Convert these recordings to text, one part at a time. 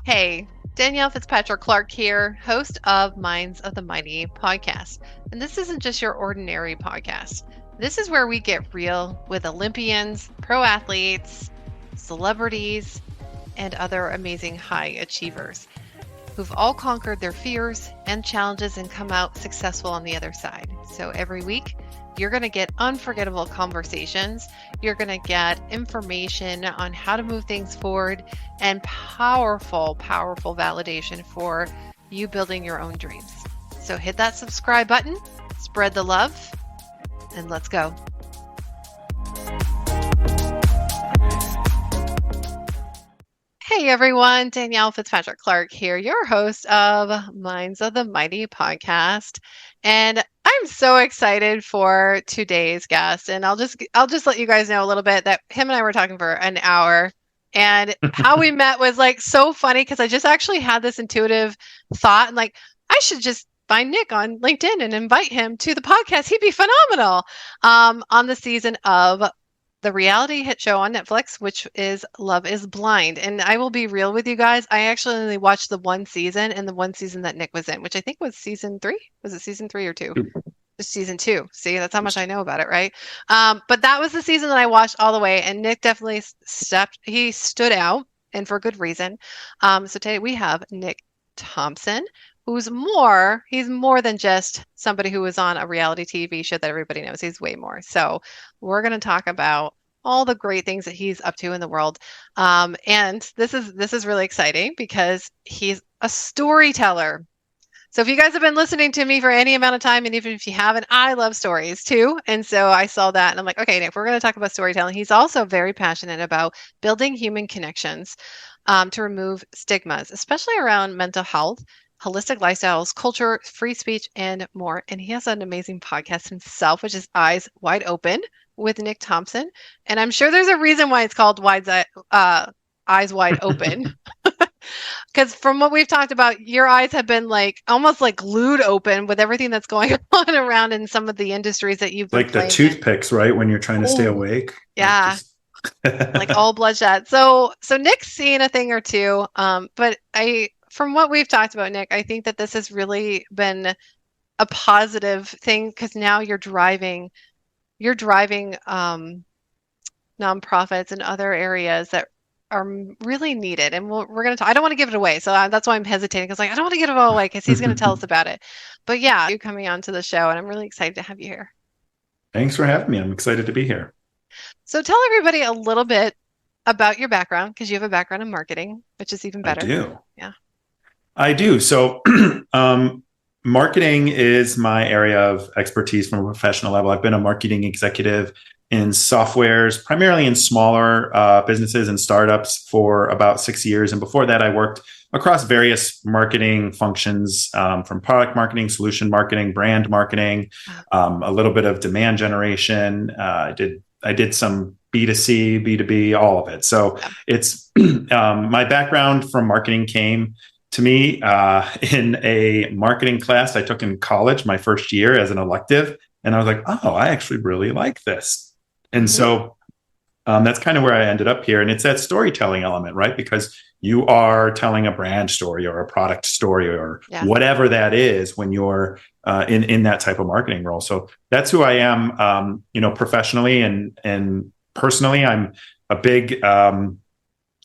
Hey, Danielle Fitzpatrick Clark here, host of Minds of the Mighty podcast. And this isn't just your ordinary podcast. This is where we get real with Olympians, pro athletes, celebrities, and other amazing high achievers who've all conquered their fears and challenges and come out successful on the other side. So every week, you're going to get unforgettable conversations. You're going to get information on how to move things forward and powerful, powerful validation for you building your own dreams. So hit that subscribe button, spread the love, and let's go. Hey everyone, Danielle Fitzpatrick Clark here, your host of Minds of the Mighty podcast. And I'm so excited for today's guest. And I'll just let you guys know a little bit that him and I were talking for an hour. And how we met was like so funny because I just actually had this intuitive thought and like I should just find Nick on LinkedIn and invite him to the podcast. He'd be phenomenal on the season of the reality hit show on Netflix, which is Love is Blind. And I will be real with you guys. I actually only watched the one season and the one season that Nick was in, which I think was season 3. Was it season 3 or 2? Just season 2. See, that's how much I know about it, right? But that was the season that I watched all the way. And Nick definitely stood out, and for good reason. So today we have Nick Thompson, he's more than just somebody who was on a reality TV show that everybody knows. He's way more. So we're going to talk about all the great things that he's up to in the world. And this is really exciting because he's a storyteller. So if you guys have been listening to me for any amount of time, and even if you haven't, I love stories too. And so I saw that and I'm like, okay, Nick, we're going to talk about storytelling. He's also very passionate about building human connections to remove stigmas, especially around mental health, holistic lifestyles, culture, free speech, and more. And he has an amazing podcast himself, which is Eyes Wide Open with Nick Thompson. And I'm sure there's a reason why it's called Eyes Wide Open. Because from what we've talked about, your eyes have been like almost like glued open with everything that's going on around in some of the industries that you've been like the toothpicks, right? When you're trying to stay awake. Yeah. Like all bloodshot. So Nick's seen a thing or two. But from what we've talked about, Nick, I think that this has really been a positive thing because now you're driving nonprofits and other areas that are really needed. And we're going to talk. I don't want to give it away. So that's why I'm hesitating because like, I don't want to give it all away because he's going to tell us about it. But yeah, you're coming onto the show and I'm really excited to have you here. Thanks for having me. I'm excited to be here. So tell everybody a little bit about your background because you have a background in marketing, which is even better. I do. Yeah. I do. So marketing is my area of expertise from a professional level. I've been a marketing executive in softwares, primarily in smaller businesses and startups for about 6 years. And before that, I worked across various marketing functions from product marketing, solution marketing, brand marketing, a little bit of demand generation. I did some B2C, B2B, all of it. So it's my background from marketing came to me in a marketing class I took in college, my first year as an elective. And I was like, oh, I actually really like this. And so that's kind of where I ended up here. And it's that storytelling element, right? Because you are telling a brand story or a product story or whatever that is when you're in that type of marketing role. So that's who I am, professionally and personally. I'm a big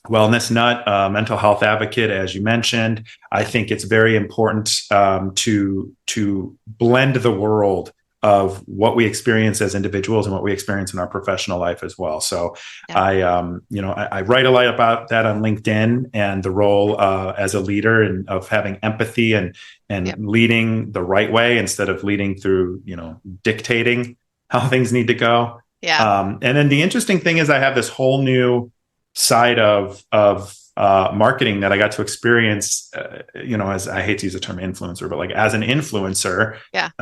wellness nut, mental health advocate, as you mentioned. I think it's very important to blend the world of what we experience as individuals and what we experience in our professional life as well. So I write a lot about that on LinkedIn and the role as a leader and of having empathy and leading the right way instead of leading through, dictating how things need to go. And then the interesting thing is I have this whole new side of marketing that I got to experience, as I hate to use the term influencer, but like as an influencer,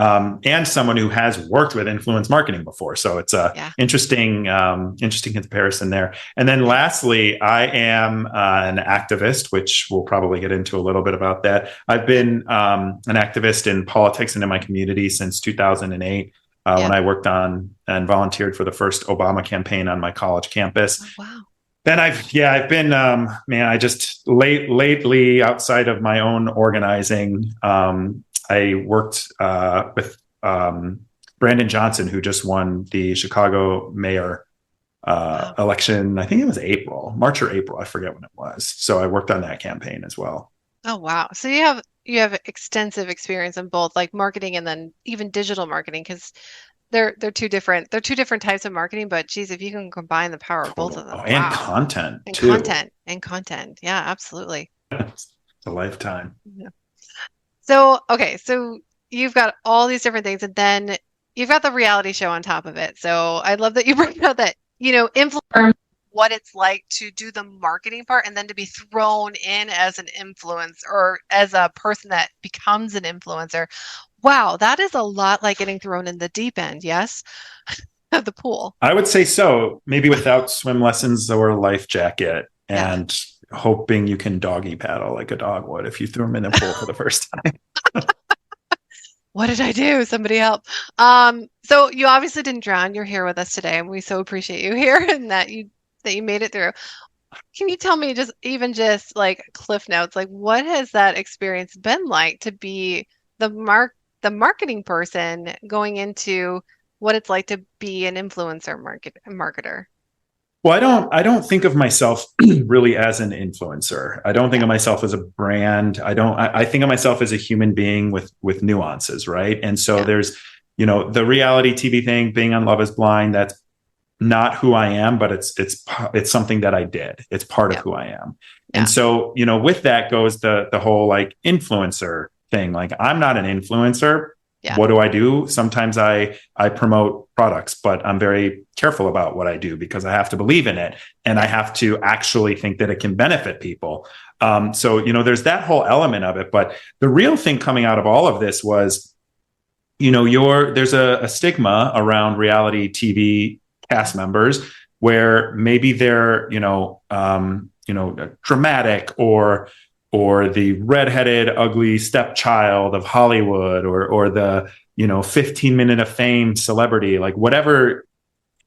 and someone who has worked with influence marketing before. So it's a interesting comparison there. And then lastly, I am an activist, which we'll probably get into a little bit about that. I've been an activist in politics and in my community since 2008. When I worked on and volunteered for the first Obama campaign on my college campus. Oh, wow. Then I've been, man, I just lately outside of my own organizing, I worked with Brandon Johnson, who just won the Chicago mayor Wow. election. I think it was March or April. I forget when it was. So I worked on that campaign as well. Oh, wow. So you have extensive experience in both like marketing and then even digital marketing because they're two different types of marketing, but geez, if you can combine the power of both of Total. Oh, them, and wow. content And too. content and content. Yeah, absolutely. It's a lifetime. Yeah. So, okay, so you've got all these different things, and then you've got the reality show on top of it. So I love that you bring out that, influence what it's like to do the marketing part and then to be thrown in as an influencer or as a person that becomes an influencer. Wow, that is a lot like getting thrown in the deep end, yes? Of the pool. I would say so. Maybe without swim lessons or a life jacket, Yeah. and hoping you can doggy paddle like a dog would if you threw him in the pool for the first time. What did I do? Somebody help. So you obviously didn't drown. You're here with us today, and we so appreciate you here and that you made it through. Can you tell me just like cliff notes, like what has that experience been like to be the marketing person going into what it's like to be an influencer marketer? Well, I don't think of myself really as an influencer. I don't think Yeah, of myself as a brand. I think of myself as a human being with nuances, right? And so yeah, there's, the reality TV thing, being on Love is Blind, that's not who I am, but it's something that I did. It's part of yeah, who I am. And yeah, so, with that goes the whole like influencer thing. Like I'm not an influencer. yeah, What do I do? Sometimes I promote products, but I'm very careful about what I do because I have to believe in it and I yeah, have to actually think that it can benefit people. So, there's that whole element of it. But the real thing coming out of all of this was, there's a stigma around reality TV yeah, cast members where maybe they're dramatic or the redheaded ugly stepchild of Hollywood or the 15 minute of fame celebrity, like whatever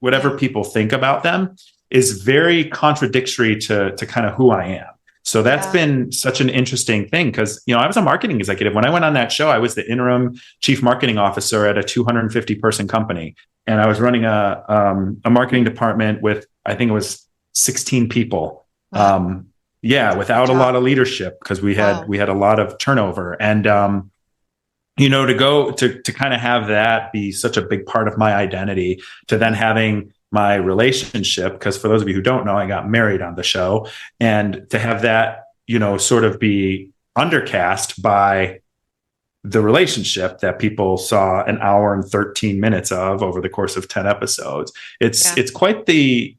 yeah, people think about them is very contradictory to kind of who I am. So that's yeah. been such an interesting thing because, I was a marketing executive. When I went on that show, I was the interim chief marketing officer at a 250 person company. And I was running a marketing department with, I think it was 16 people. Wow, Yeah, that's a big without a lot job. of leadership because we had Wow. we had a lot of turnover. And to go to kind of have that be such a big part of my identity, to then Yeah, having my relationship, because for those of you who don't know, I got married on the show, and to have that sort of be undercast by the relationship that people saw an hour and 13 minutes of over the course of 10 episodes. it's yeah, it's quite the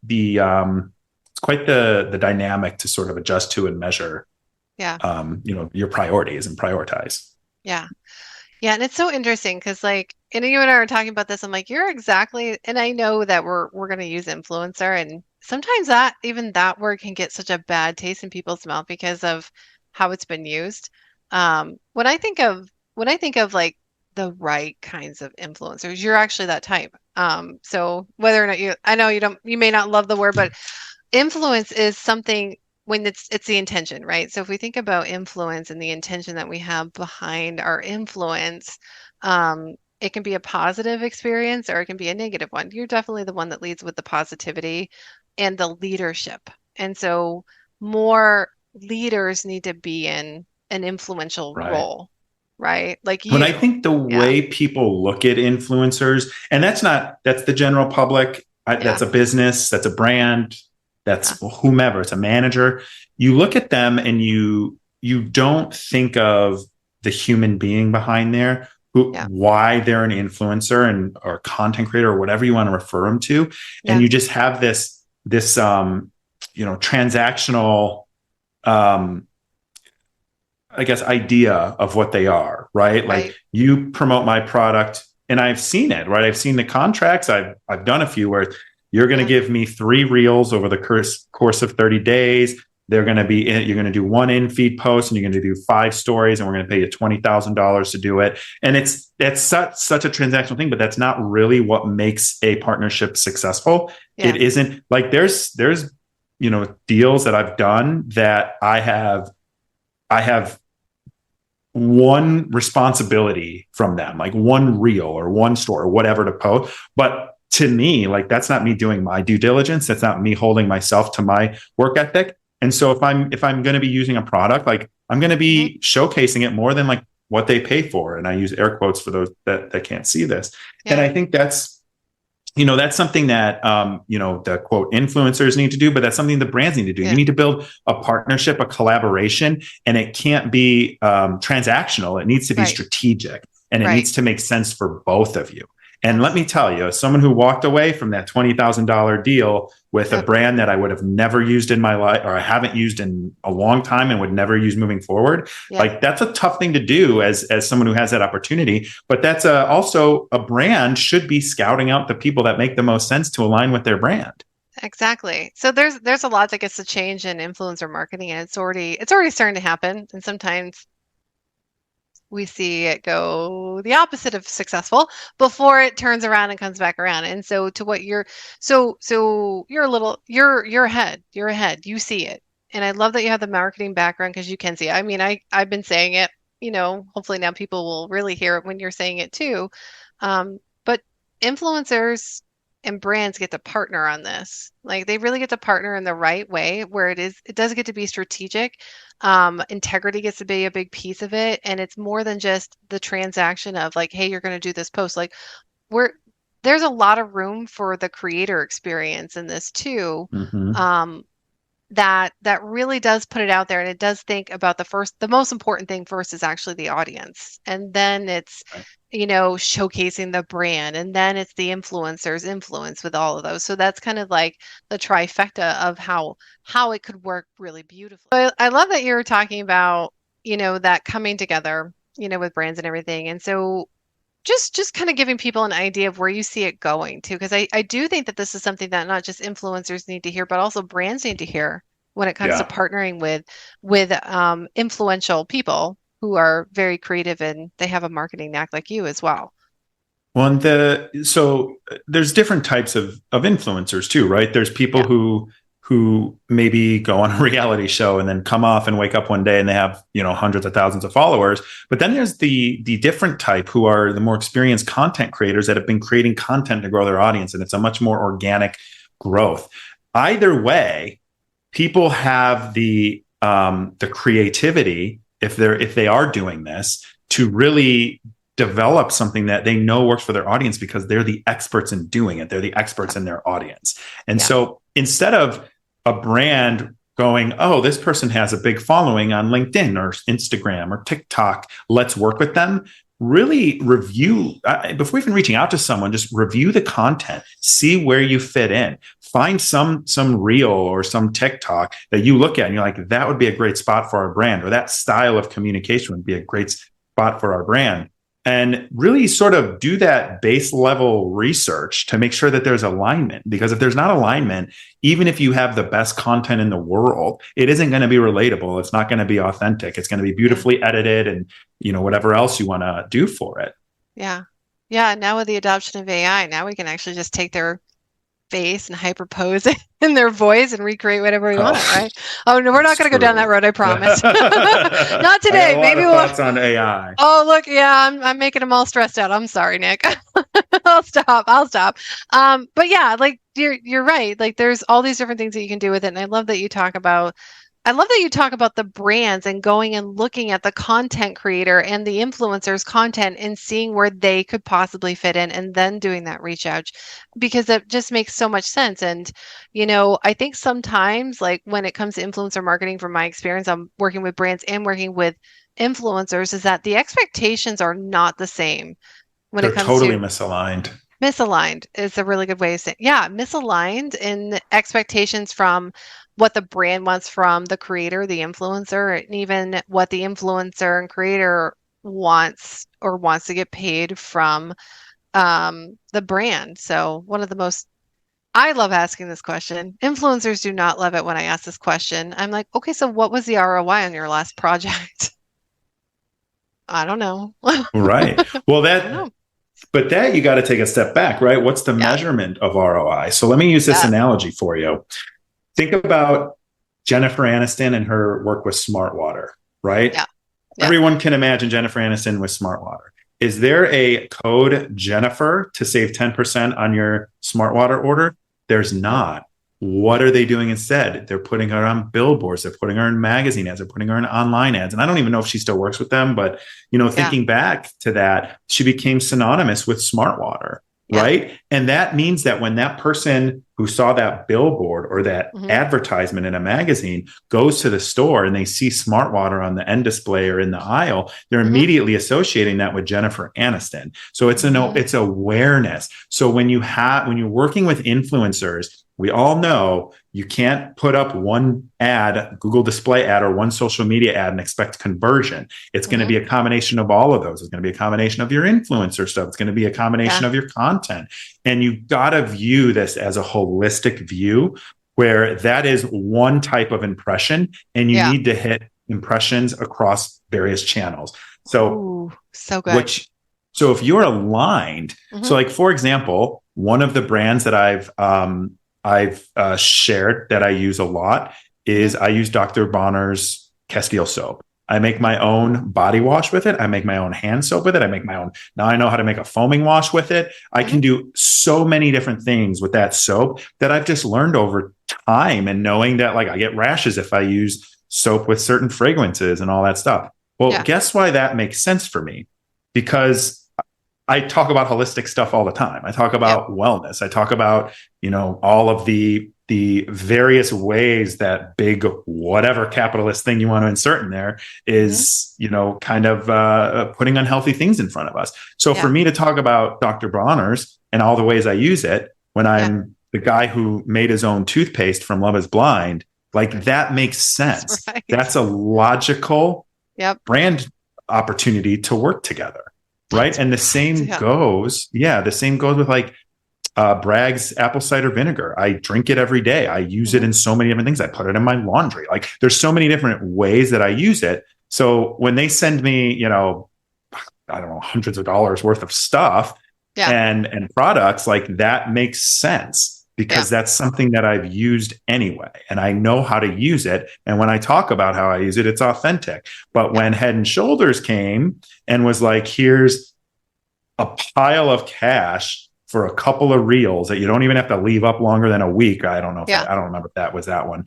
dynamic to sort of adjust to and measure yeah, your priorities and prioritize. yeah. Yeah, and it's so interesting because like, and you and I were talking about this. I'm like, you're exactly, and I know that we're gonna use influencer, and sometimes that even that word can get such a bad taste in people's mouth because of how it's been used. When I think of like the right kinds of influencers, you're actually that type. So whether or not I know you may not love the word, but influence is something when it's the intention, right? So if we think about influence and the intention that we have behind our influence, it can be a positive experience or it can be a negative one. You're definitely the one that leads with the positivity and the leadership. And so more leaders need to be in an influential Right. role, right? Like When I you. think the Yeah. way people look at influencers, and that's the general public, Yeah. that's a business, that's a brand, Yeah. that's whomever, it's a manager. You look at them and you don't think of the human being behind there, Yeah. why they're an influencer and or content creator or whatever you want to refer them to, and Yeah. you just have this transactional um I guess, idea of what they are, right? Like Right. you promote my product and I've seen it, right? I've seen the contracts. I've done a few where you're going to Yeah. give me 3 reels over the course of 30 days. You're going to do one in feed post and you're going to do 5 stories and we're going to pay you $20,000 to do it. And it's such a transactional thing, but that's not really what makes a partnership successful. It Yeah. isn't like there's deals that I've done that I have one responsibility from them, like one reel or one store or whatever to post. But to me, like that's not me doing my due diligence. That's not me holding myself to my work ethic. And so if I'm going to be using a product, like I'm going to Hmm. be showcasing it more than like what they pay for. And I use air quotes for those that can't see this. And Yeah. I think that's something that the quote influencers need to do, but that's something the brands need to do. You Yeah. need to build a partnership, a collaboration, and it can't be transactional. It needs to be Right. strategic, and it Right. needs to make sense for both of you. And let Yes. me tell you, as someone who walked away from that $20,000 deal with a Yep. brand that I would have never used in my life, or I haven't used in a long time and would never use moving forward, Yeah. like that's a tough thing to do as someone who has that opportunity. But that's also a brand should be scouting out the people that make the most sense to align with their brand. Exactly. So there's a lot that gets to change in influencer marketing, and it's already starting to happen. And sometimes we see it go the opposite of successful before it turns around and comes back around. And so to what so you're a little you're ahead. You're ahead. You see it. And I love that you have the marketing background because you can see it. I mean, I've been saying it, hopefully now people will really hear it when you're saying it too. But influencers and brands get to partner on this. Like they really get to partner in the right way where it does get to be strategic. Integrity gets to be a big piece of it. And it's more than just the transaction of like, hey, you're going to do this post. Like we're there's a lot of room for the creator experience in this too. Mm-hmm. Um, that really does put it out there, and it does think about the most important thing first is actually the audience, and then it's Right. showcasing the brand, and then it's the influencers influence with all of those. So that's kind of like the trifecta of how it could work really beautifully. I love that you're talking about that coming together with brands and everything. And so just kind of giving people an idea of where you see it going to, because I do think that this is something that not just influencers need to hear, but also brands need to hear when it comes to Yeah. partnering with influential people who are very creative and they have a marketing knack like you as well. Well, so there's different types of influencers too, right? There's people Yeah. who maybe go on a reality show and then come off and wake up one day and they have, hundreds of thousands of followers. But then there's the different type who are the more experienced content creators that have been creating content to grow their audience, and it's a much more organic growth. Either way, people have the creativity if they are doing this to really develop something that they know works for their audience because they're the experts in doing it. They're the experts in their audience. And Yeah. so instead of a brand going, oh, this person has a big following on LinkedIn or Instagram or TikTok, let's work with them. Really review before even reaching out to someone, just review the content, see where you fit in, find some reel or some TikTok that you look at and you're like, that would be a great spot for our brand, or that style of communication would be a great spot for our brand. And really sort of do that base level research to make sure that there's alignment. Because if there's not alignment, even if you have the best content in the world, it isn't going to be relatable. It's not going to be authentic. It's going to be Yeah. beautifully edited and, whatever else you want to do for it. Yeah. Yeah. Now with the adoption of AI, now we can actually just take their face and hyperpose in their voice and recreate whatever we want, Oh, right? Oh, no, we're not that's going to go down that true. road, I promise. Not I got today. a lot Maybe of we'll. thoughts on AI. Oh, look, yeah, I'm making them all stressed out. I'm sorry, Nick. I'll stop. I'll stop. But yeah, like you're right. Like there's all these different things that you can do with it, and I love that you talk about the brands and going and looking at the content creator and the influencer's content and seeing where they could possibly fit in and then doing that reach out because that just makes so much sense. And, I think sometimes, like when it comes to influencer marketing, from my experience, I'm working with brands and working with influencers, is that the expectations are not the same when it They're comes totally to misaligned. misaligned is a really good way of saying, yeah, misaligned in expectations from what the brand wants from the creator, the influencer, and even what the influencer and creator wants to get paid from the brand. So I love asking this question. Influencers do not love it when I ask this question. I'm like, okay, so what was the ROI on your last project? I don't know. I Right. Well, don't know. that you got to take a step back, right? What's the Yeah. measurement of ROI? So let me use this Yes. analogy for you. think about Jennifer Aniston and her work with Smart Water, right? Yeah. Yeah. Everyone can imagine Jennifer Aniston with Smart Water. Is there a code Jennifer to save 10% on your Smart Water order? There's not. What are they doing instead? They're putting her on billboards. They're putting her in magazine ads. They're putting her in online ads. And I don't even know if she still works with them, but thinking back to that, she became synonymous with Smart Water, right? And that means that when that person who saw that billboard or that advertisement in a magazine goes to the store and they see Smart Water on the end display or in the aisle, they're immediately associating that with Jennifer Aniston. So it's awareness. So when you're working with influencers, we all know you can't put up one ad, Google display ad, or one social media ad and expect conversion. It's going to be a combination of all of those. It's going to be a combination of your influencer stuff. It's going to be a combination of your content. And you've got to view this as a holistic view where that is one type of impression and you need to hit impressions across various channels. So, so good. So if you're aligned, so like, for example, one of the brands that I've shared that I use a lot is I use Dr. Bonner's Castile soap. I make my own body wash with it. I make my own hand soap with it. I make my own. Now I know how to make a foaming wash with it. I can do so many different things with that soap that I've just learned over time and knowing that like I get rashes if I use soap with certain fragrances and all that stuff. Well, guess why that makes sense for me? Because I talk about holistic stuff all the time. I talk about wellness. I talk about, all of the various ways that big whatever capitalist thing you want to insert in there is, kind of putting unhealthy things in front of us. So for me to talk about Dr. Bronner's and all the ways I use it when I'm the guy who made his own toothpaste from Love is Blind, like that makes sense. That's a logical brand opportunity to work together. Right. And the same goes with like Bragg's apple cider vinegar. I drink it every day. I use it in so many different things. I put it in my laundry. Like there's so many different ways that I use it. So when they send me, I don't know, hundreds of dollars worth of stuff and products, like that makes sense because that's something that I've used anyway. And I know how to use it. And when I talk about how I use it, it's authentic. But when Head and Shoulders came and was like, here's a pile of cash for a couple of reels that you don't even have to leave up longer than a week. I don't know. I don't remember if that was that one,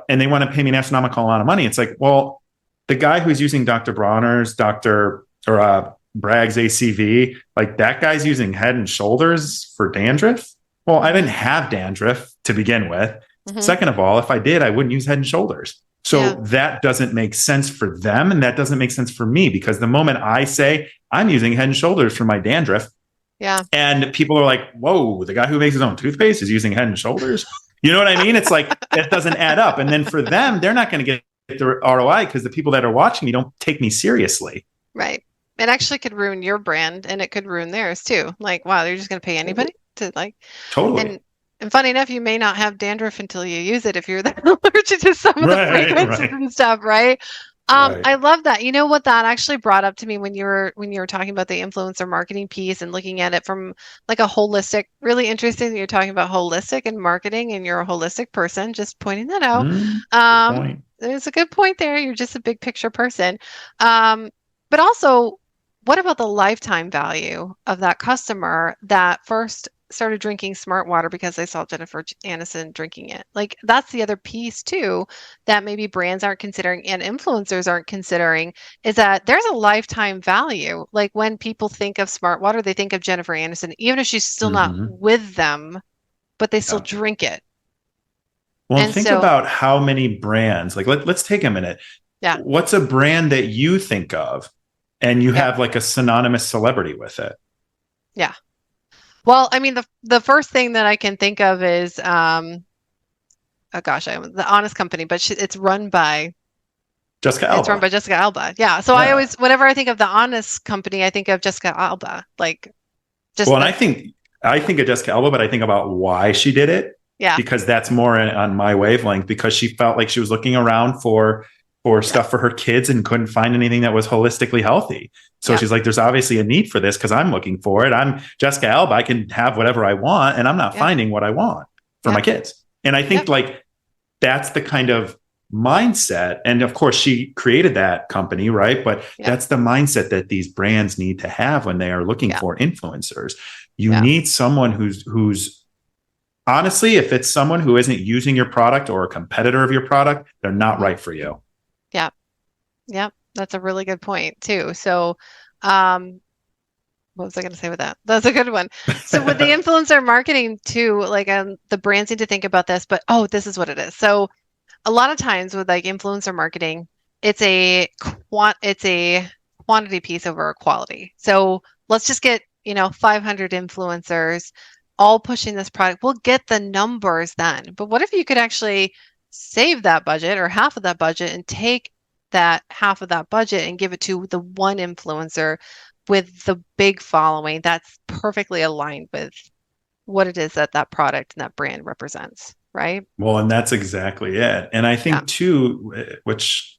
and they want to pay me an astronomical amount of money. It's like, well, the guy who's using Dr. Bronner's, Bragg's ACV, like that guy's using Head and Shoulders for dandruff. Well, I didn't have dandruff to begin with. Second of all, if I did, I wouldn't use Head and Shoulders. So that doesn't make sense for them. And that doesn't make sense for me because the moment I say I'm using Head and Shoulders for my dandruff, and people are like, whoa, the guy who makes his own toothpaste is using Head and Shoulders. You know what I mean? It's like, that doesn't add up. And then for them, they're not going to get the ROI because the people that are watching me don't take me seriously. Right. It actually could ruin your brand and it could ruin theirs too. Like, wow, they're just going to pay anybody to like. Totally. And funny enough, you may not have dandruff until you use it if you're that allergic to some of the fragrances and stuff, right? I love that. You know what that actually brought up to me when you were talking about the influencer marketing piece and looking at it from like a holistic, really interesting that you're talking about holistic and marketing and you're a holistic person, just pointing that out. There's a good point there. You're just a big picture person. But also, what about the lifetime value of that customer that first started drinking Smart Water because they saw Jennifer Aniston drinking it? Like that's the other piece too that maybe brands aren't considering and influencers aren't considering is that there's a lifetime value. Like when people think of Smart Water, they think of Jennifer Aniston, even if she's still not with them, but they still drink it. Well, and think about how many brands, like let's take a minute. What's a brand that you think of and you have like a synonymous celebrity with it? Yeah. Well, I mean, the first thing that I can think of is, the Honest Company, but it's run by Jessica Alba. It's run by Jessica Alba. Yeah. So I always, whenever I think of the Honest Company, I think of Jessica Alba. Like, and I think of Jessica Alba, but I think about why she did it. Yeah. Because that's more on my wavelength. Because she felt like she was looking around for stuff for her kids and couldn't find anything that was holistically healthy. So she's like, there's obviously a need for this because I'm looking for it. I'm Jessica Alba. I can have whatever I want and I'm not finding what I want for my kids. And I think like that's the kind of mindset. And of course, she created that company, right? But that's the mindset that these brands need to have when they are looking for influencers. You need someone who's honestly, if it's someone who isn't using your product or a competitor of your product, they're not right for you. Yeah. Yeah. That's a really good point too. So, what was I going to say with that? That's a good one. So with the influencer marketing too, like the brands need to think about this, but this is what it is. So a lot of times with like influencer marketing, it's a quantity piece over a quality. So let's just get, 500 influencers all pushing this product. We'll get the numbers then. But what if you could actually save that budget or half of that budget and take that half of that budget and give it to the one influencer with the big following that's perfectly aligned with what it is that that product and that brand represents, right? Well, and that's exactly it. And I think too, which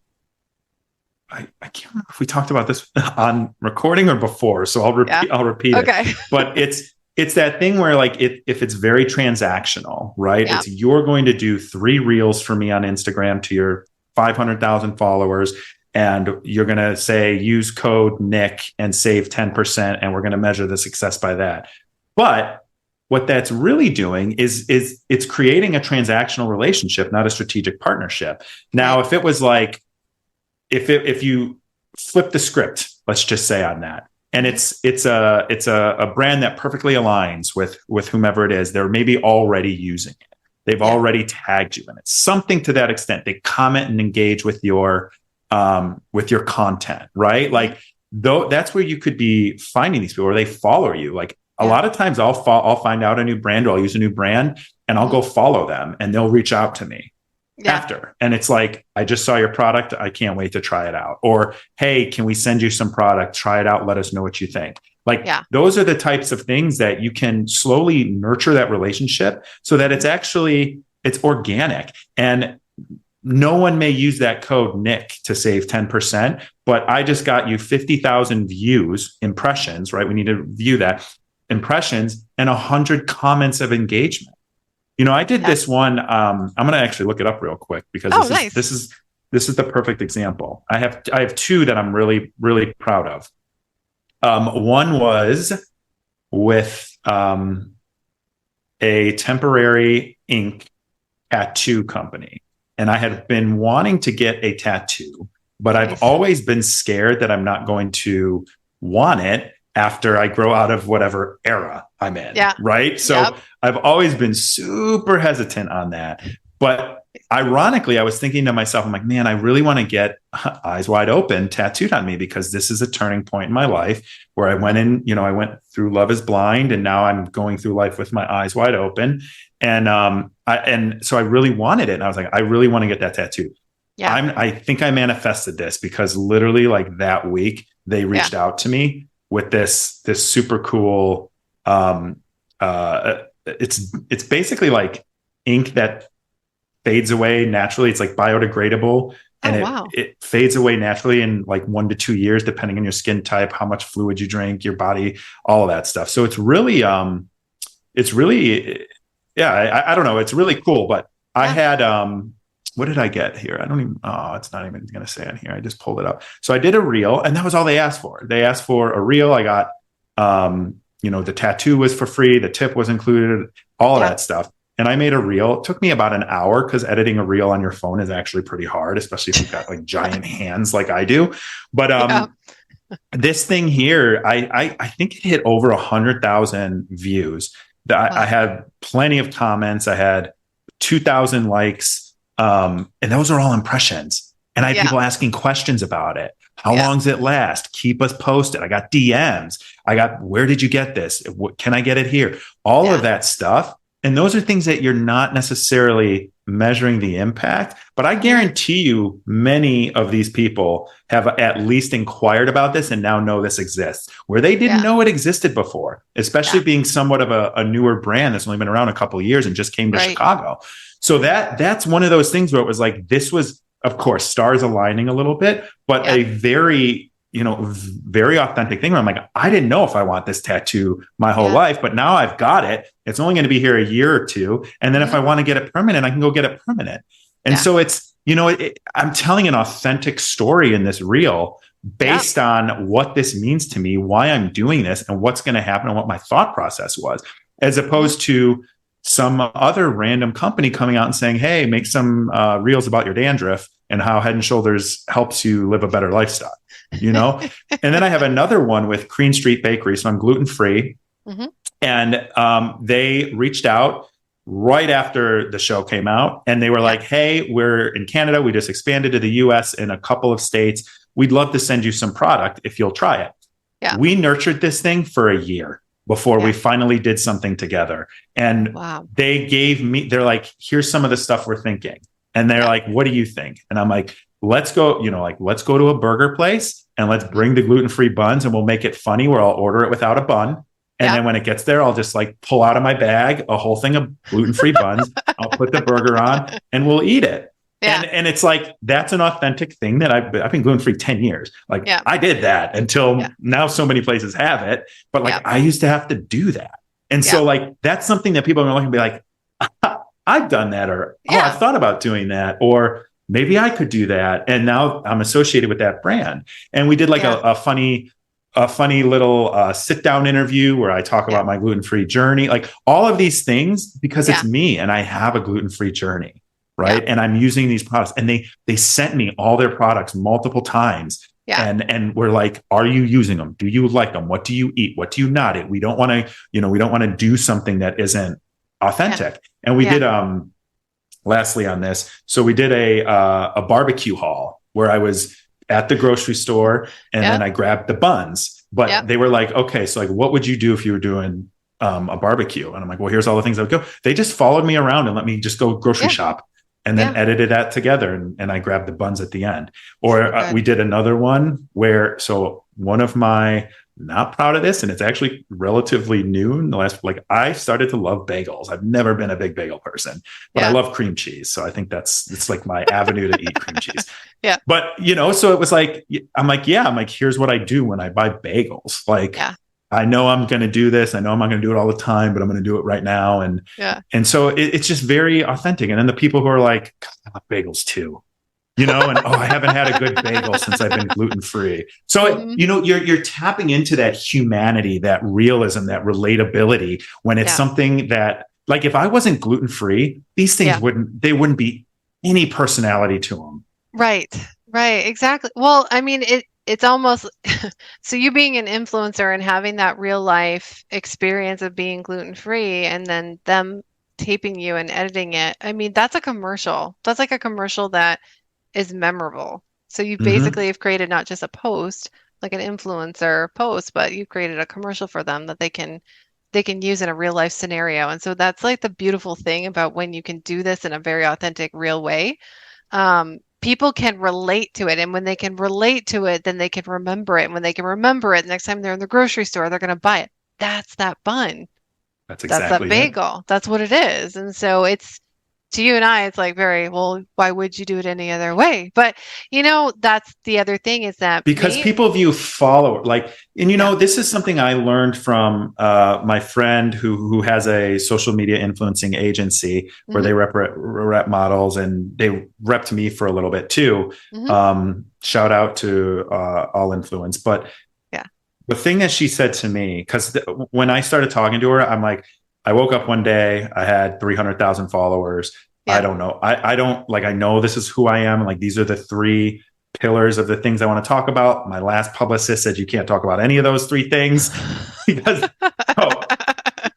I can't remember if we talked about this on recording or before, so I'll repeat it. But it's that thing where like if it's very transactional, right? It's you're going to do 3 reels for me on Instagram to your 500,000 followers. And you're going to say, use code Nick and save 10%. And we're going to measure the success by that. But what that's really doing is it's creating a transactional relationship, not a strategic partnership. Now, if it was like, if you flip the script, let's just say on that, and it's a brand that perfectly aligns with whomever it is, they're maybe already using it. They've already tagged you in it. Something to that extent. They comment and engage with your content, right? Like that's where you could be finding these people, or they follow you. Like a lot of times I'll find out a new brand, or I'll use a new brand and I'll go follow them and they'll reach out to me after. And it's like, I just saw your product. I can't wait to try it out. Or, hey, can we send you some product? Try it out. Let us know what you think. Like those are the types of things that you can slowly nurture that relationship so that it's organic. And no one may use that code Nick to save 10%, but I just got you 50,000 impressions, right? We need to view that impressions and 100 comments of engagement. I did this one. I'm going to actually look it up real quick because this is the perfect example. I have 2 that I'm really, really proud of. One was with a temporary ink tattoo company. And I had been wanting to get a tattoo, but I've always been scared that I'm not going to want it after I grow out of whatever era I'm in. Right. So I've always been super hesitant on that. But ironically, I was thinking to myself, I'm like, man, I really want to get Eyes Wide Open tattooed on me because this is a turning point in my life where I went through Love is Blind, and now I'm going through life with my eyes wide open. And so I really wanted it. And I was like, I really want to get that tattoo. I think I manifested this because literally like that week they reached out to me with this super cool, it's basically like ink that fades away naturally. It's like biodegradable, and it fades away naturally in like 1 to 2 years, depending on your skin type, how much fluid you drink, your body, all of that stuff. So it's really, I don't know. It's really cool. But I had, what did I get here? It's not even going to say on here. I just pulled it up. So I did a reel, and that was all they asked for. They asked for a reel. I got, the tattoo was for free. The tip was included, all of that stuff. And I made a reel. It took me about an hour because editing a reel on your phone is actually pretty hard, especially if you've got like giant hands like I do. But this thing here, I think it hit over 100,000 views. I had plenty of comments. I had 2,000 likes. And those are all impressions. And I had people asking questions about it. How long does it last? Keep us posted. I got DMs. I got, where did you get this? Can I get it here? All of that stuff. And those are things that you're not necessarily measuring the impact, but I guarantee you many of these people have at least inquired about this and now know this exists where they didn't know it existed before, especially being somewhat of a newer brand that's only been around a couple of years and just came to Chicago. So that's one of those things where it was like, this was, of course, stars aligning a little bit, but a very, very authentic thing where I'm like, I didn't know if I want this tattoo my whole life, but now I've got it. It's only going to be here a year or two. And then if I want to get it permanent, I can go get it permanent. And Yeah. so it's, I'm telling an authentic story in this reel Yeah. based on what this means to me, why I'm doing this, and what's going to happen, and what my thought process was, as Mhm. opposed to some other random company coming out and saying, hey, make some reels about your dandruff and how Head and Shoulders helps you live a better lifestyle, you know? And then I have another one with Crean Street Bakery. So I'm gluten free. Mhm. And they reached out right after the show came out, and they were Yeah. like, hey, we're in Canada. We just expanded to the US in a couple of states. We'd love to send you some product if you'll try it. Yeah. We nurtured this thing for a year before Yeah. we finally did something together. And Wow. they're like, here's some of the stuff we're thinking. And they're Yeah. like, what do you think? And I'm like, let's go, let's go to a burger place and let's bring the gluten-free buns, and we'll make it funny where I'll order it without a bun. And Yeah. then when it gets there, I'll just like pull out of my bag a whole thing of gluten-free buns. I'll put the burger on and we'll eat it. Yeah. And it's like, that's an authentic thing that I've been gluten-free 10 years. Like Yeah. I did that until Yeah. now so many places have it, but like Yeah. I used to have to do that. And Yeah. so like, that's something that people are looking to be like, I've done that, or, oh, Yeah. I've thought about doing that, or maybe I could do that. And now I'm associated with that brand. And we did like Yeah. a funny little sit down interview where I talk Yeah. about my gluten-free journey, like all of these things, because Yeah. it's me and I have a gluten-free journey. Right. Yeah. And I'm using these products, and they sent me all their products multiple times. Yeah. And we're like, are you using them? Do you like them? What do you eat? What do you not eat? We don't want to do something that isn't authentic. And we Yeah. did, lastly on this. So we did a barbecue haul where I was at the grocery store, and Yeah. then I grabbed the buns, but Yeah. they were like, okay, so like, what would you do if you were doing a barbecue? And I'm like, well, here's all the things I would go. They just followed me around and let me just go grocery Yeah. shop, and then Yeah. edited that together. And I grabbed the buns at the end. Or So good. we did another one where, so one of my, not proud of this, and it's actually relatively new in the last, like I started to love bagels. I've never been a big bagel person, but I Yeah. love cream cheese. So I think it's like my avenue to eat cream cheese. Yeah. But, so it was like, I'm like, here's what I do when I buy bagels. Like, Yeah. I know I'm going to do this. I know I'm not going to do it all the time, but I'm going to do it right now. Yeah. And so it's just very authentic. And then the people who are like, I love bagels too, and I haven't had a good bagel since I've been gluten-free. So, Mhm. you're tapping into that humanity, that realism, that relatability, when it's Yeah. something that, like, if I wasn't gluten-free, these things Yeah. wouldn't be any personality to them. Right. Right. Exactly. Well, I mean, it's almost so you being an influencer and having that real life experience of being gluten free, and then them taping you and editing it. I mean, that's a commercial. That's like a commercial that is memorable. So you Mm-hmm. basically have created not just a post, like an influencer post, but you've created a commercial for them that they can use in a real life scenario. And so that's like the beautiful thing about when you can do this in a very authentic, real way. People can relate to it. And when they can relate to it, then they can remember it. And when they can remember it, next time they're in the grocery store, they're going to buy it. That's that bun. That's That's that exactly it. bagel. That's what it is. And so it's to you and I, it's like very, well, why would you do it any other way? But that's the other thing is that Because me, people view follower like, and yeah, this is something I learned from my friend who has a social media influencing agency where hmm they rep models, and they repped me for a little bit too. hmm Shout out to All Influence. But yeah, the thing that she said to me, because when I started talking to her, I'm like, I woke up one day, I had 300,000 followers. I yeah, don't know. I don't like, I know this is who I am. Like, these are the three pillars of the things I want to talk about. My last publicist said you can't talk about any of those three things because oh,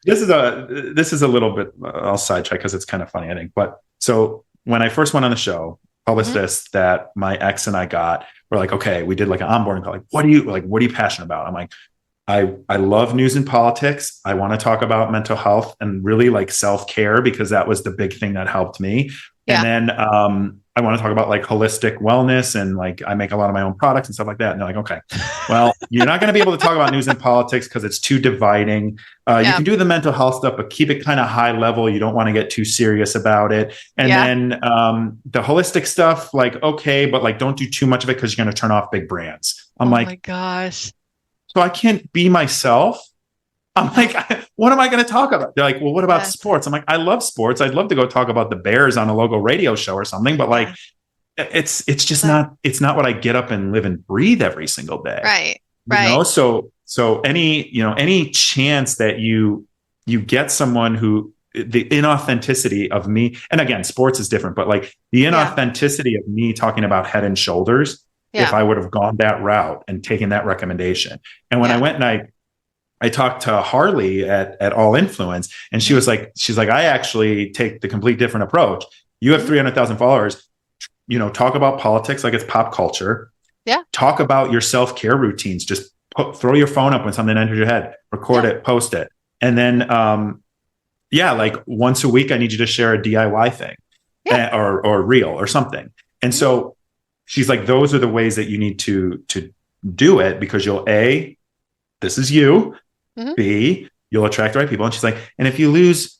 this is a little bit, I'll sidetrack because it's kind of funny, I think. But so when I first went on the show, hmm publicists that my ex and I got were like, okay, we did like an onboarding call. Like, what are you passionate about? I'm like, I love news and politics. I want to talk about mental health and really like self-care, because that was the big thing that helped me. And yeah, then I want to talk about like holistic wellness, and like I make a lot of my own products and stuff like that. And they're like, okay, well, you're not going to be able to talk about news and politics because it's too dividing. You yeah, can do the mental health stuff, but keep it kind of high level. You don't want to get too serious about it. And yeah. then the holistic stuff, like, okay, but like don't do too much of it because you're going to turn off big brands. I'm Oh like, my gosh. so I can't be myself I'm like, what am I going to talk about? They're like, well, what about Yes. sports? I'm like, I love sports. I'd love to go talk about the Bears on a local radio show or something, but like, Yeah. it's just But not what I get up and live and breathe every single day. right. Right. So any chance that you get someone who the inauthenticity of me, and again, sports is different, but like the Yeah. inauthenticity of me talking about Head and Shoulders, if Yeah. I would have gone that route and taken that recommendation. And when I Yeah. went and I talked to Harley at All Influence, and Hmm. she's like, I actually take the complete different approach. You have Hmm. 300,000 followers, talk about politics like it's pop culture. Yeah. Talk about your self-care routines. Just throw your phone up when something enters your head, record Yeah. it, post it. And then, yeah, like once a week, I need you to share a DIY thing, Yeah. or reel or something. And Hmm. so she's like, those are the ways that you need to do it, because this is you. Hmm. B, you'll attract the right people. And she's like, and if you lose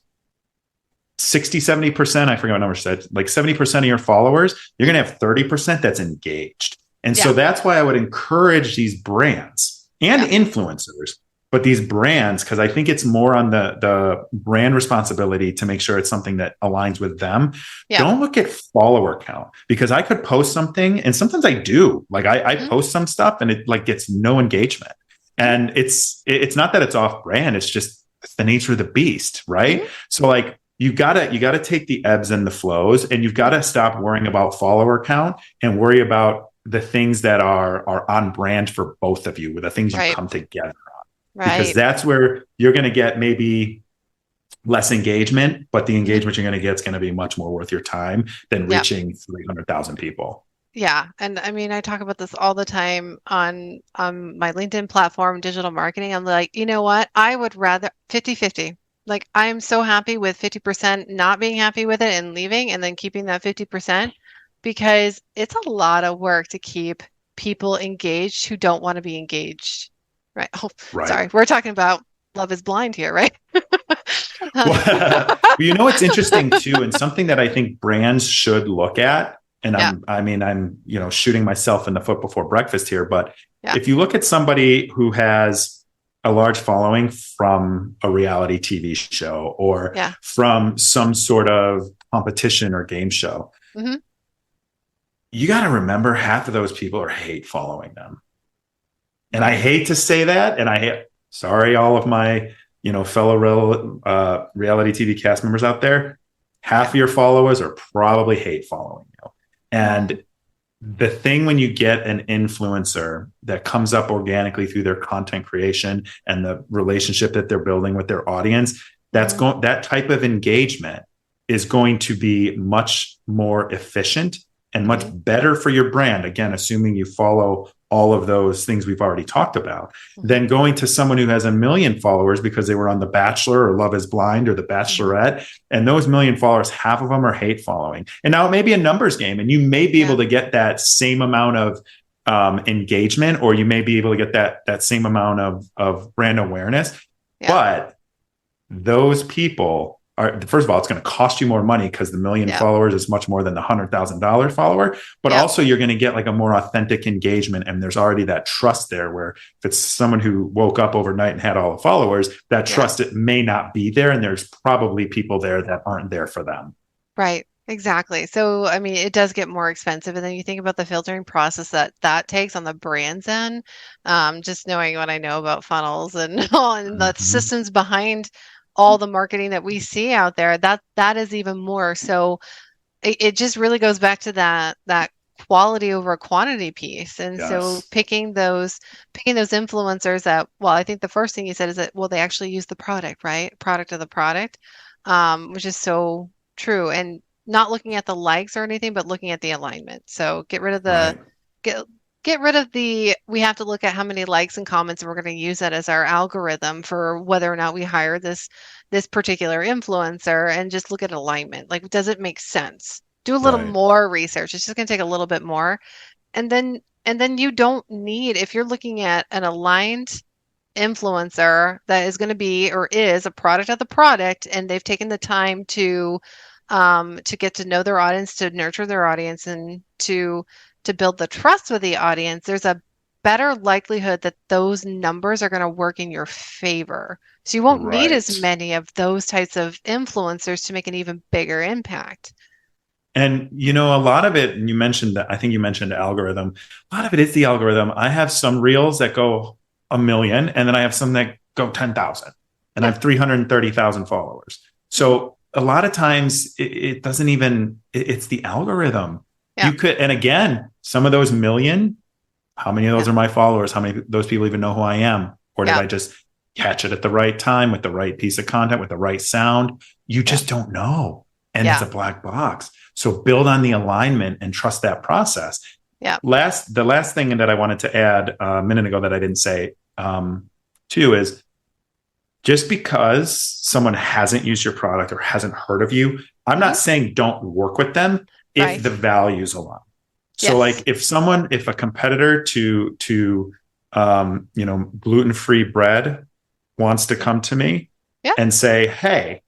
60, 70%, I forget what number she said, like 70% of your followers, you're going to have 30% that's engaged. And so Yeah. that's why I would encourage these brands and Yeah. influencers, but these brands, because I think it's more on the brand responsibility to make sure it's something that aligns with them. Yeah. Don't look at follower count, because I could post something, and sometimes I do. Like I Hmm. post some stuff and it like gets no engagement. Hmm. And it's not that it's off brand, it's just it's the nature of the beast, right? Hmm. So like you gotta take the ebbs and the flows, and you've got to stop worrying about follower count and worry about the things that are on brand for both of you, with the things you Right. come together, because Right. that's where you're going to get maybe less engagement, but the Hmm. engagement you're going to get is going to be much more worth your time than Yeah. reaching 300,000 people. Yeah. And I mean, I talk about this all the time on my LinkedIn platform, digital marketing. I'm like, you know what? I would rather 50-50. Like, I'm so happy with 50% not being happy with it and leaving, and then keeping that 50%, because it's a lot of work to keep people engaged who don't want to be engaged. Right. Oh, Right. sorry. We're talking about Love is Blind here, right? Well, it's interesting too, and something that I think brands should look at. And Yeah. I'm shooting myself in the foot before breakfast here, but Yeah. if you look at somebody who has a large following from a reality TV show or Yeah. from some sort of competition or game show, Hmm. you got to remember half of those people are hate following them. And I hate to say that, and sorry, all of my fellow reality TV cast members out there. Half Yeah. of your followers are probably hate following you. Hmm. And the thing when you get an influencer that comes up organically through their content creation and the relationship that they're building with their audience, Hmm. that type of engagement is going to be much more efficient and much Hmm. better for your brand. Again, assuming you follow all of those things we've already talked about, Hmm. than going to someone who has 1 million followers because they were on The Bachelor or Love is Blind or The Hmm. Bachelorette. And those 1 million followers, half of them are hate following. And now it may be a numbers game, and you may be Yeah. able to get that same amount of engagement, or you may be able to get that same amount of brand awareness. Yeah. But those people are, first of all, it's going to cost you more money because the 1 million Yeah. followers is much more than the $100,000 follower. But Yeah. also, you're going to get like a more authentic engagement, and there's already that trust there. Where if it's someone who woke up overnight and had all the followers, that Yeah. trust, it may not be there, and there's probably people there that aren't there for them. Right. Exactly. So, I mean, it does get more expensive. And then you think about the filtering process that takes on the brand's end. Just knowing what I know about funnels and all, and the Mm-hmm. systems behind all the marketing that we see out there, that is even more. So it just really goes back to that quality over quantity piece. And so Yes. picking those influencers that, well, I think the first thing you said is that, well, they actually use the product, right? Product of the product, which is so true. And not looking at the likes or anything, but looking at the alignment. So Right. get get rid of we have to look at how many likes and comments, and we're going to use that as our algorithm for whether or not we hire this particular influencer, and just look at alignment. Like, does it make sense? Do a little Right. more research. It's just going to take a little bit more. And then you don't need, if you're looking at an aligned influencer that is going to be or is a product of the product, and they've taken the time to get to know their audience, to nurture their audience, and to build the trust with the audience, there's a better likelihood that those numbers are going to work in your favor. So you won't need as Right. many of those types of influencers to make an even bigger impact. And a lot of it, and you mentioned that, I think you mentioned algorithm. A lot of it is the algorithm. I have some reels that go a million, and then I have some that go 10,000, and I Yeah. have 330,000 followers. Hmm. So a lot of times it doesn't even, it's the algorithm. Yeah. You could, and again, some of those million, how many of Yeah. those are my followers? How many of those people even know who I am? Or did Yeah. I just catch it at the right time with the right piece of content, with the right sound? You Yeah. just don't know. And it's Yeah. a black box. So build on the alignment and trust that process. Yeah. The last thing that I wanted to add a minute ago that I didn't say too is just because someone hasn't used your product or hasn't heard of you, I'm Hmm. not saying don't work with them if Right. the values align. So Yes. like if a competitor to gluten-free bread wants to Hmm. come to me Yeah. and say, hey,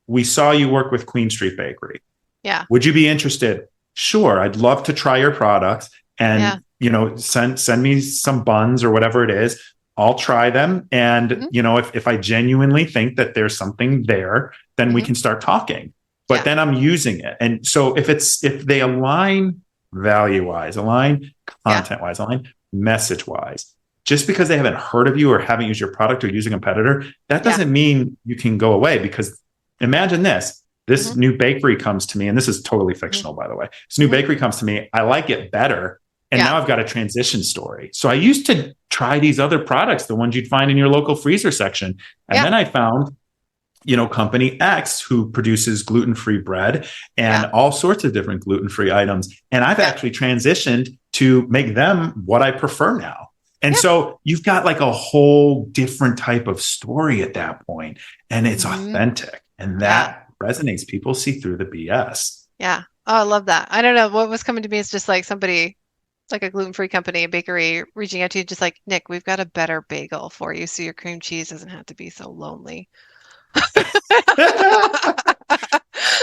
we saw you work with Queen Street Bakery. Yeah. Would you be interested? Sure, I'd love to try your products Yeah. and send me some buns or whatever it is. I'll try them. And Hmm. if I genuinely think that there's something there, then we Hmm. can start talking. But Yeah. then I'm using it. And so if they align value-wise, align Yeah. content-wise, align message-wise, just because they haven't heard of you or haven't used your product or use a competitor, that Yeah. doesn't mean you can go away. Because imagine this Hmm. new bakery comes to me, and this is totally Hmm. fictional, by the way. This new Hmm. bakery comes to me. I like it better. And Yeah. now I've got a transition story. So I used to try these other products, the ones you'd find in your local freezer section. And Yeah. then I found, company X who produces gluten-free bread and Yeah. all sorts of different gluten-free items. And I've Yeah. actually transitioned to make them what I prefer now. And Yeah. so you've got like a whole different type of story at that point, and it's Hmm. authentic. And Yeah. that resonates. People see through the BS. Yeah. Oh, I love that. I don't know. What was coming to me is just like somebody, like a gluten-free company, a bakery, reaching out to you, just like, Nick, we've got a better bagel for you, so your cream cheese doesn't have to be so lonely. So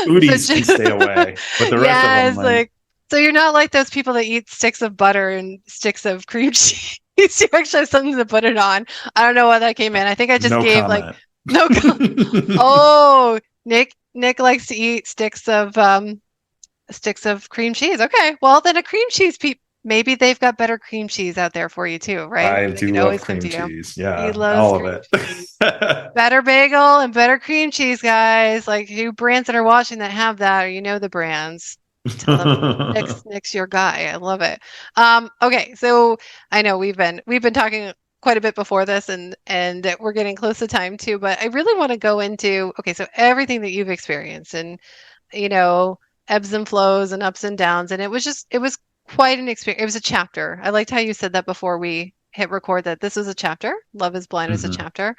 Foodies can stay away, but the rest of yeah, them, it's like, like, so you're not like those people that eat sticks of butter and sticks of cream cheese. You actually have something to put it on. I don't know why that came in. I think I just no gave like comment. no. Oh, Nick likes to eat sticks of cream cheese. Okay, well then a cream cheese maybe they've got better cream cheese out there for you too, right? I They can do love always come cream to you. cheese. He Yeah, loves all of cream cheese. it. Better bagel and better cream cheese, guys. Like you brands that are watching that have that, or the brands. Tell them Nick's your guy. I love it. Okay, so I know we've been talking quite a bit before this, and we're getting close to time too. But I really want to go into okay, so everything that you've experienced, and you know, ebbs and flows and ups and downs, and it was quite an experience. It was a chapter. I liked how you said that before we hit record that this was a chapter. Love is Blind was a Mhm. chapter,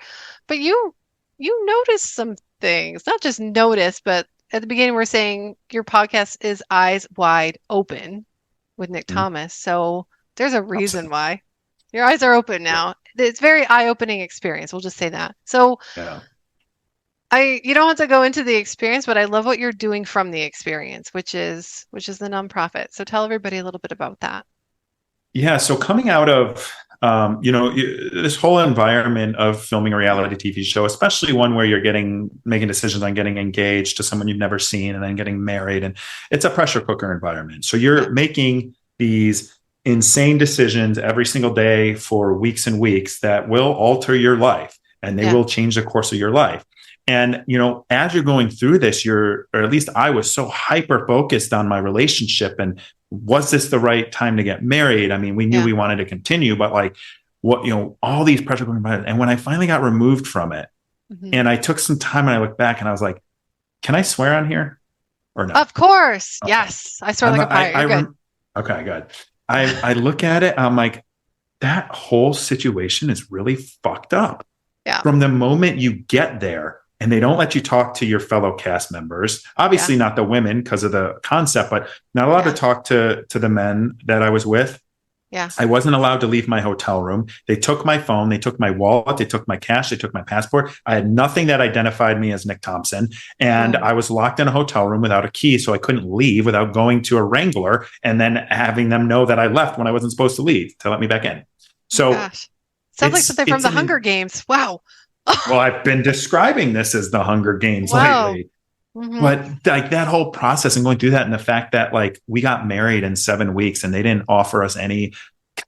but you noticed some things, not just notice, but at the beginning we're saying your podcast is eyes wide open with Nick Mhm. Thomas. So there's a reason Upset. why your eyes are open Yeah. now. It's very eye-opening experience. We'll just say that. So Yeah. you don't have to go into the experience, but I love what you're doing from the experience, which is the nonprofit. So tell everybody a little bit about that. Yeah. So coming out of this whole environment of filming a reality TV show, especially one where you're making decisions on getting engaged to someone you've never seen and then getting married, and it's a pressure cooker environment. So Yeah, you're making these insane decisions every single day for weeks and weeks that will alter your life and they yeah, will change the course of your life. And as you're going through this, or at least I was so hyper focused on my relationship and was this the right time to get married? I mean, we knew yeah. we wanted to continue, but like what, all these pressure cooking environments. And when I finally got removed from it Hmm. and I took some time and I looked back and I was like, can I swear on here or no? Of course. Okay. Yes. I swear like a fire. You're good. Okay, good. I look at it, I'm like, that whole situation is really fucked up. Yeah, From the moment you get there and they don't let you talk to your fellow cast members, yeah, obviously not the women because of the concept, but not allowed to yeah, talk to the men that I was with. Yeah. I wasn't allowed to leave my hotel room. They took my phone, they took my wallet, they took my cash, they took my passport. I had nothing that identified me as Nick Thompson. And Oh, I was locked in a hotel room without a key. So I couldn't leave without going to a wrangler and then having them know that I left when I wasn't supposed to leave to let me back in. my So gosh. Sounds like something from it's the Hunger an Games. Wow. well, I've been describing this as the Hunger Games Wow. lately. Hmm. But like that whole process and going through that, and the fact that like we got married in 7 weeks and they didn't offer us any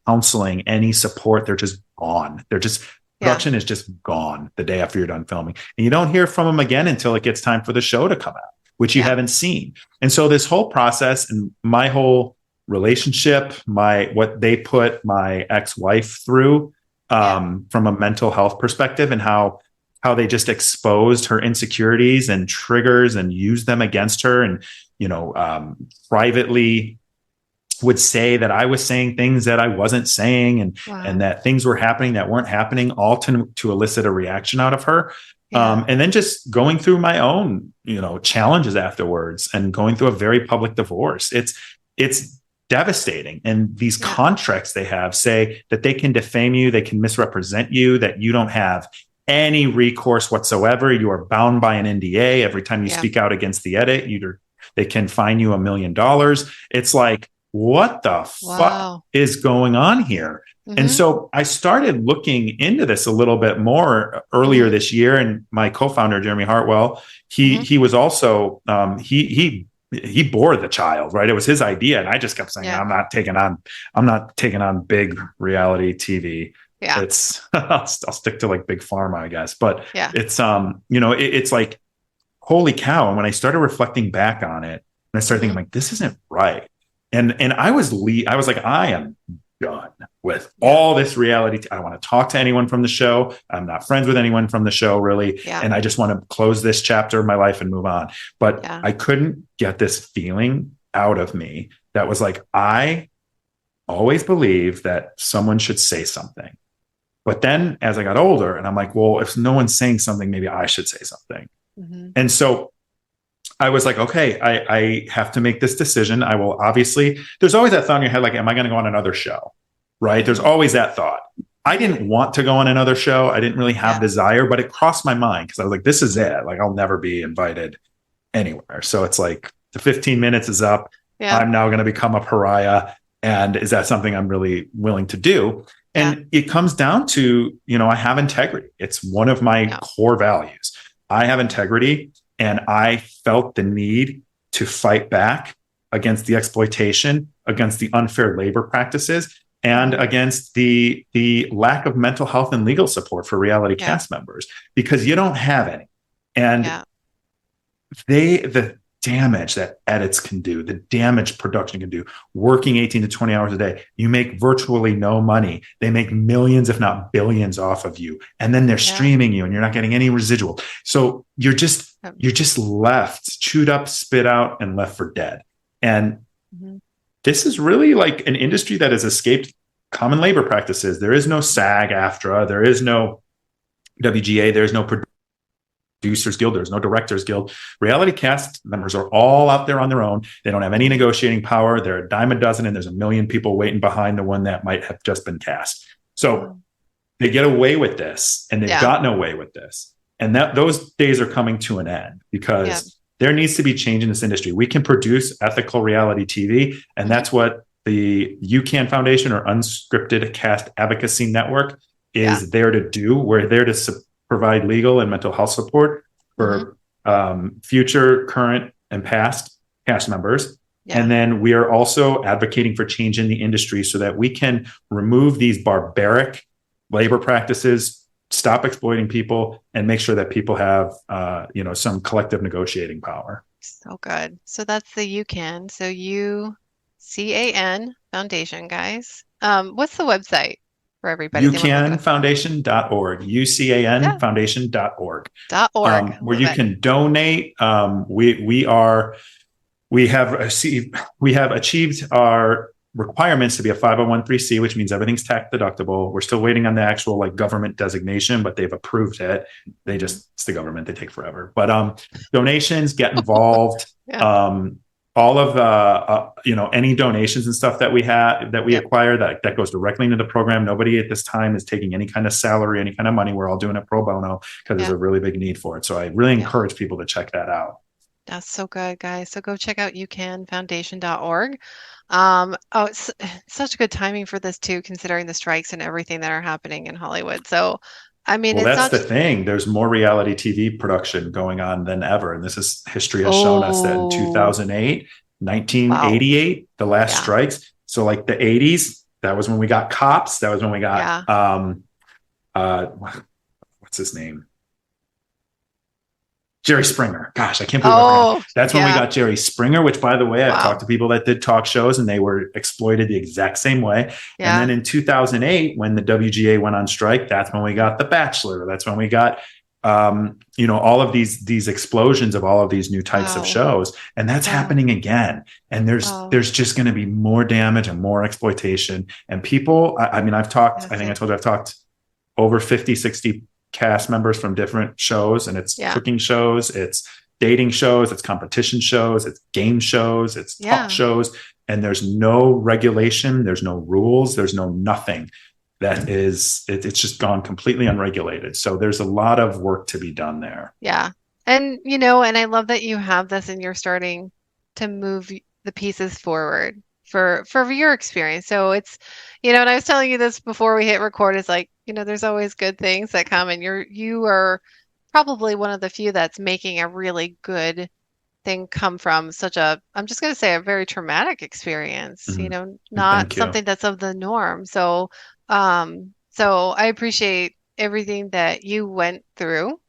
counseling, any support, they're just gone. They're just Yeah. production is just gone the day after you're done filming. And you don't hear from them again until it gets time for the show to come out, which you Yeah. haven't seen. And so this whole process and my whole relationship, my what they put my ex-wife through Yeah. from a mental health perspective and how they just exposed her insecurities and triggers and used them against her and privately would say that I was saying things that I wasn't saying and Wow. that things were happening that weren't happening, all to elicit a reaction out of her. Yeah. And then just going through my own, challenges afterwards and going through a very public divorce. It's devastating. And these Yeah. contracts they have say that they can defame you, they can misrepresent you, that you don't have any recourse whatsoever. You are bound by an NDA. Every time you Yeah. speak out against the edit, they can fine you $1 million. It's like, what the fuck Wow. is going on here? And Hmm. so I started looking into this a little bit more earlier Hmm. this year. And my co-founder, Jeremy Hartwell, he Hmm. he was also he bore the child, right? It was his idea. And I just kept saying, Yeah. I'm not taking on big reality TV. Yeah. It's I'll stick to like big pharma, I guess. But Yeah. it's it's like, holy cow. And when I started reflecting back on it, and I started Hmm. thinking like, this isn't right. And I was like, I am done with Yeah. all this reality. I don't want to talk to anyone from the show. I'm not friends with anyone from the show, really. Yeah. And I just want to close this chapter of my life and move on. But Yeah. I couldn't get this feeling out of me that was like, I always believed that someone should say something. But then as I got older, and I'm like, well, if no one's saying something, maybe I should say something. Hmm. And so I was like, okay, I have to make this decision. I will obviously, there's always that thought in your head, like, am I going to go on another show? Right. There's always that thought. I didn't want to go on another show. I didn't really have Yeah. desire, but it crossed my mind because I was like, this is it. Like, I'll never be invited anywhere. So it's like the 15 minutes is up. Yeah. I'm now going to become a pariah. And is that something I'm really willing to do? Yeah. And it comes down to, I have integrity. It's one of my Yeah. core values. I have integrity. And I felt the need to fight back against the exploitation, against the unfair labor practices, and against the lack of mental health and legal support for reality Yeah. cast members, because you don't have any. And Yeah. the damage that edits can do, the damage production can do, working 18 to 20 hours a day, you make virtually no money. They make millions, if not billions off of you. And then they're Yeah. streaming you and you're not getting any residual. So you're just left, chewed up, spit out, and left for dead. And this is really like an industry that has escaped common labor practices. There is no SAG-AFTRA, there is no WGA, there's no Producers Guild, there's no Directors Guild. Reality cast members are all out there on their own. They don't have any negotiating power. They're a dime a dozen, and there's 1 million people waiting behind the one that might have just been cast. So they get away with this, and they've gotten away with this. And those days are coming to an end because there needs to be change in this industry. We can produce ethical reality TV, and that's what the UCAN Foundation, or Unscripted Cast Advocacy Network, is there to do. We're there to provide legal and mental health support for future, current, and past cast members. Yeah. And then we are also advocating for change in the industry so that we can remove these barbaric labor practices, stop exploiting people, and make sure that people have, some collective negotiating power. So good. So that's the UCAN. So UCAN Foundation, guys. What's the website for everybody? UCANfoundation.org, UCANfoundation.org. .org. Where you can donate. We have achieved our requirements to be a 501(c), which means everything's tax deductible. We're still waiting on the actual government designation, but they've approved it. It's the government, they take forever. But donations, get involved. all of the any donations and stuff that we Yep. acquire that goes directly into the program. Nobody at this time is taking any kind of salary, any kind of money. We're all doing it pro bono because there's Yeah. a really big need for it. So I really Yeah. encourage people to check that out. That's so good, guys. So go check out UCANFoundation.org. Oh, it's such good timing for this too, considering the strikes and everything that are happening in Hollywood. So, I mean, Well, it's that's not the just, thing. There's more reality TV production going on than ever. And this is history has shown us that in oh, 2008, wow. 1988, the last Yeah. strikes. So like the 80s, that was when we got Cops. That was when we got Yeah. uh what's his name? Jerry Springer. Gosh, I can't believe I forgot. Oh, That's when we yeah. got Jerry Springer, which, by the way, I've Wow. talked to people that did talk shows and they were exploited the exact same way. And Yeah. then in 2008, when the WGA went on strike, that's when we got The Bachelor. That's when we got, all of these explosions of all of these new types of Wow. shows. And that's Wow. happening again. And Wow. there's just going to be more damage and more exploitation. And people, I mean, I That's think I it. told you I've talked over 50, 60 cast members from different shows, and it's Yeah. cooking shows, it's dating shows, it's competition shows, it's game shows, it's talk Yeah. shows, and there's no regulation, there's no rules, there's no nothing. It's just gone completely unregulated. So there's a lot of work to be done there. Yeah. And I love that you have this and you're starting to move the pieces forward for your experience. So and I was telling you this before we hit record, is like, there's always good things that come and you are probably one of the few that's making a really good thing come from I'm just going to say a very traumatic experience, Mhm. not Thank you. something that's of the norm. So I appreciate everything that you went through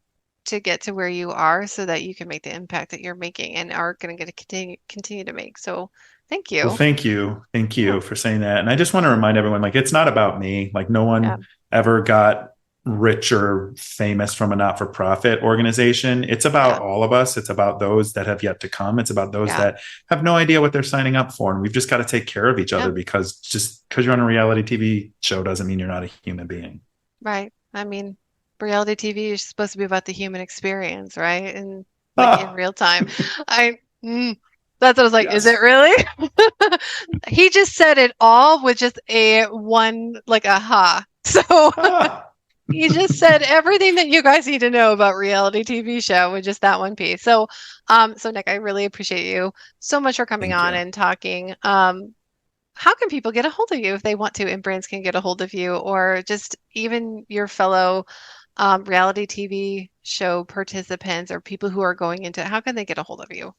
to get to where you are so that you can make the impact that you're making and are going to get to continue to make. So thank Well, you. thank you. Thank Yeah. you for saying that. And I just want to remind everyone, like, it's not about me. Like, no Yeah. one ever got rich or famous from a not-for-profit organization. It's about Yeah. all of us. It's about those that have yet to come. It's about those Yeah. that have no idea what they're signing up for. And we've just got to take care of each Yeah. other, because just because you're on a reality TV show doesn't mean you're not a human being. Right. I mean, reality TV is supposed to be about the human experience, right? And like in Ah, real time. I that's what I was like, is it yes. really? He just said it all with just a one like a ha. So Ah, he just said everything that you guys need to know about reality TV show with just that one piece. So Nick, I really appreciate you so much for coming thank on you. and talking. How can people get a hold of you if they want to, and brands can get a hold of you, or just even your fellow reality TV show participants or people who are going into it? How can they get a hold of you?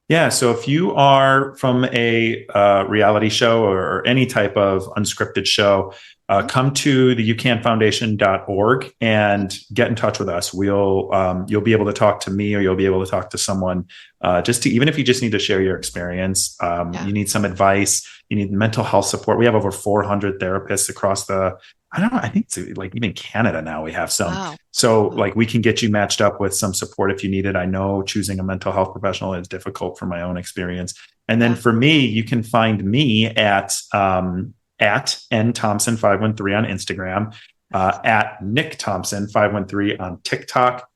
Yeah. So if you are from a reality show or any type of unscripted show, Mhm. come to the UCANFoundation.org and get in touch with us. You'll be able to talk to me, or you'll be able to talk to someone, just to, even if you just need to share your experience, Yeah. you need some advice, you need mental health support. We have over 400 therapists across I don't know, I think it's like even Canada now we have some. Wow. So Wow. like we can get you matched up with some support if you need it. I know choosing a mental health professional is difficult from my own experience. And then Yeah. for me, you can find me at N Thompson 513 on Instagram, at Nick Thompson 513 on TikTok.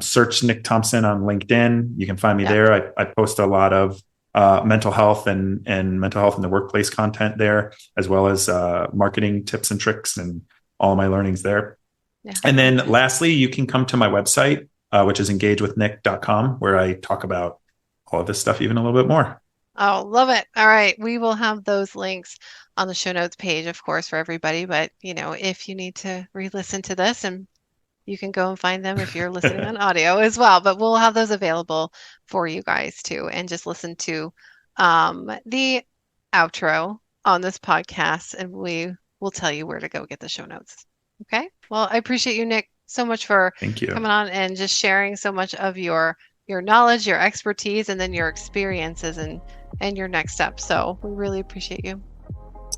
Search Nick Thompson on LinkedIn. You can find me Yeah. there. I post a lot of mental health and mental health in the workplace content there, as well as marketing tips and tricks and all my learnings there. Yeah. And then lastly, you can come to my website, which is engagewithnick.com, where I talk about all of this stuff even a little bit more. Oh, love it. All right. We will have those links on the show notes page, of course, for everybody. But, if you need to re-listen to this, and you can go and find them if you're listening on audio as well. But we'll have those available for you guys too. And just listen to the outro on this podcast, and we will tell you where to go get the show notes. Okay. Well, I appreciate you, Nick, so much for Thank you. coming on and just sharing so much of your knowledge, your expertise, and then your experiences and your next steps. So we really appreciate you.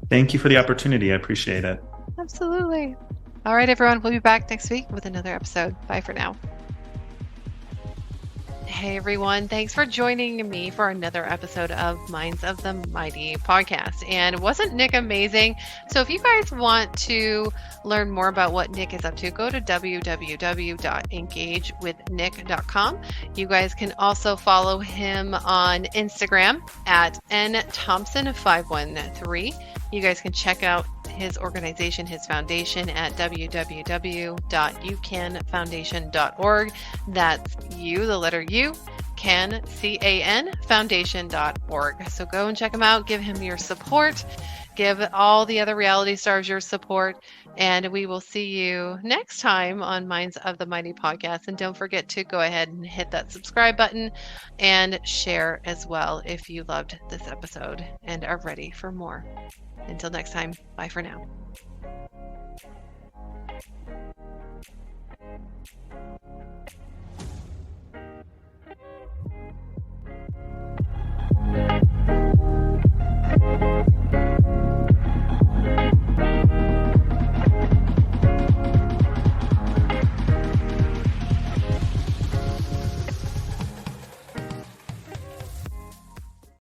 Thank you for the opportunity. I appreciate it. Absolutely. All right, everyone. We'll be back next week with another episode. Bye for now. Hey everyone, thanks for joining me for another episode of Minds of the Mighty podcast. And wasn't Nick amazing? So if you guys want to learn more about what Nick is up to, go to www.engagewithnick.com. You guys can also follow him on Instagram at nthompson513. You guys can check out his organization, his foundation at www.ucanfoundation.org. That's you, the letter U, can, C-A-N, foundation.org. So go and check him out. Give him your support. Give all the other reality stars your support. And we will see you next time on Minds of the Mighty podcast. And don't forget to go ahead and hit that subscribe button and share as well if you loved this episode and are ready for more. Until next time, bye for now.